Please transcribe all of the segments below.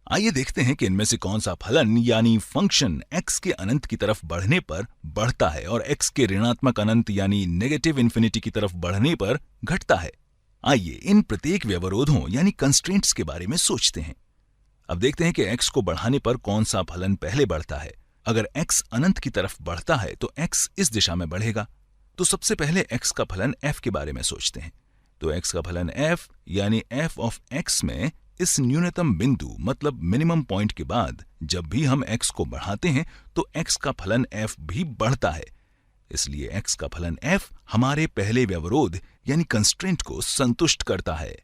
आइए देखते हैं कि इनमें से कौन सा फलन यानी फंक्शन x के अनंत की तरफ बढ़ने पर बढ़ता है और x के ऋणात्मक अनंत यानी नेगेटिव इन्फिनिटी की तरफ बढ़ने पर घटता है। आइए इन प्रत्येक व्यवरोधों यानी कंस्ट्रेंट्स के बारे में सोचते हैं। अब देखते हैं कि x को बढ़ाने पर कौन सा फलन पहले बढ़ता है। अगर x अनंत की तरफ बढ़ता है तो x इस दिशा में बढ़ेगा। तो सबसे पहले x का फलन f के बारे में सोचते हैं। तो x का फलन f यानी f ऑफ x में इस न्यूनतम बिंदु मतलब मिनिमम पॉइंट के बाद जब भी हम x को बढ़ाते हैं तो x का फलन f भी बढ़ता है। इसलिए x का फलन f हमारे पहले व्यवरोध यानी कंस्ट्रेंट को संतुष्ट करता है।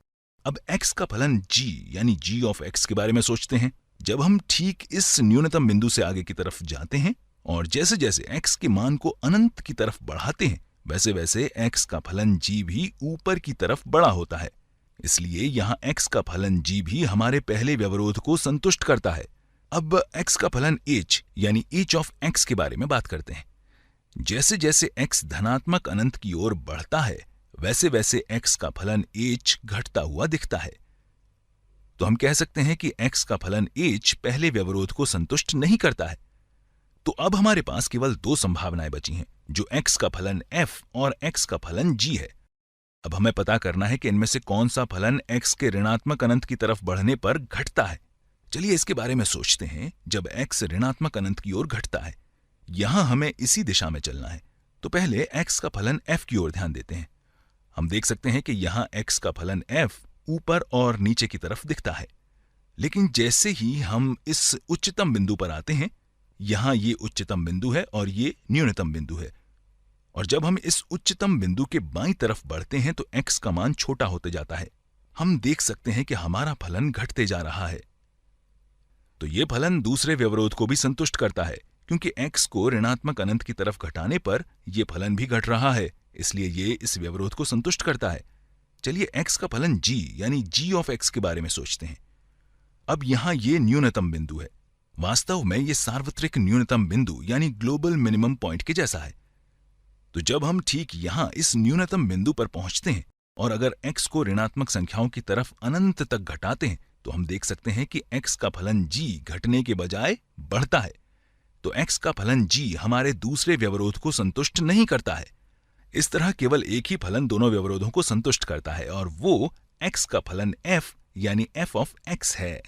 अब x का फलन g यानी g ऑफ x के बारे में सोचते हैं। जब हम ठीक इस न्यूनतम बिंदु से आगे की तरफ जाते हैं और जैसे जैसे x के मान को अनंत की तरफ बढ़ाते हैं वैसे वैसे x का फलन g भी ऊपर की तरफ बड़ा होता है। इसलिए यहां x का फलन g भी हमारे पहले व्यवरोध को संतुष्ट करता है। अब x का फलन h यानी h ऑफ x के बारे में बात करते हैं। जैसे जैसे x धनात्मक अनंत की ओर बढ़ता है वैसे वैसे x का फलन h घटता हुआ दिखता है। तो हम कह सकते हैं कि x का फलन h पहले व्यवरोध को संतुष्ट नहीं करता है। तो अब हमारे पास केवल दो संभावनाएं बची हैं, जो x का फलन f और x का फलन g है। अब हमें पता करना है कि इनमें से कौन सा फलन x के ऋणात्मक अनंत की तरफ बढ़ने पर घटता है। चलिए इसके बारे में सोचते हैं। जब x ऋणात्मक अनंत की ओर घटता है, यहां हमें इसी दिशा में चलना है। तो पहले x का फलन f की ओर ध्यान देते हैं। हम देख सकते हैं कि यहां x का फलन f ऊपर और नीचे की तरफ दिखता है, लेकिन जैसे ही हम इस उच्चतम बिंदु पर आते हैं, यहां ये उच्चतम बिंदु है और ये न्यूनतम बिंदु है, और जब हम इस उच्चतम बिंदु के बाईं तरफ बढ़ते हैं तो x का मान छोटा होते जाता है। हम देख सकते हैं कि हमारा फलन घटते जा रहा है। तो ये फलन दूसरे व्यवरोध को भी संतुष्ट करता है, क्योंकि x को ऋणात्मक अनंत की तरफ घटाने पर यह फलन भी घट रहा है, इसलिए ये इस व्यवरोध को संतुष्ट करता है। चलिए x का फलन g यानी g ऑफ x के बारे में सोचते हैं। अब यहां ये न्यूनतम बिंदु है। वास्तव में ये सार्वत्रिक न्यूनतम बिंदु यानी ग्लोबल मिनिमम पॉइंट के जैसा है। तो जब हम ठीक यहां इस न्यूनतम बिंदु पर पहुंचते हैं और अगर x को ऋणात्मक संख्याओं की तरफ अनंत तक घटाते हैं तो हम देख सकते हैं कि x का फलन g घटने के बजाय बढ़ता है। तो x का फलन g हमारे दूसरे व्यवरोध को संतुष्ट नहीं करता है। इस तरह केवल एक ही फलन दोनों व्यवरोधों को संतुष्ट करता है और वो x का फलन f यानी f ऑफ x है।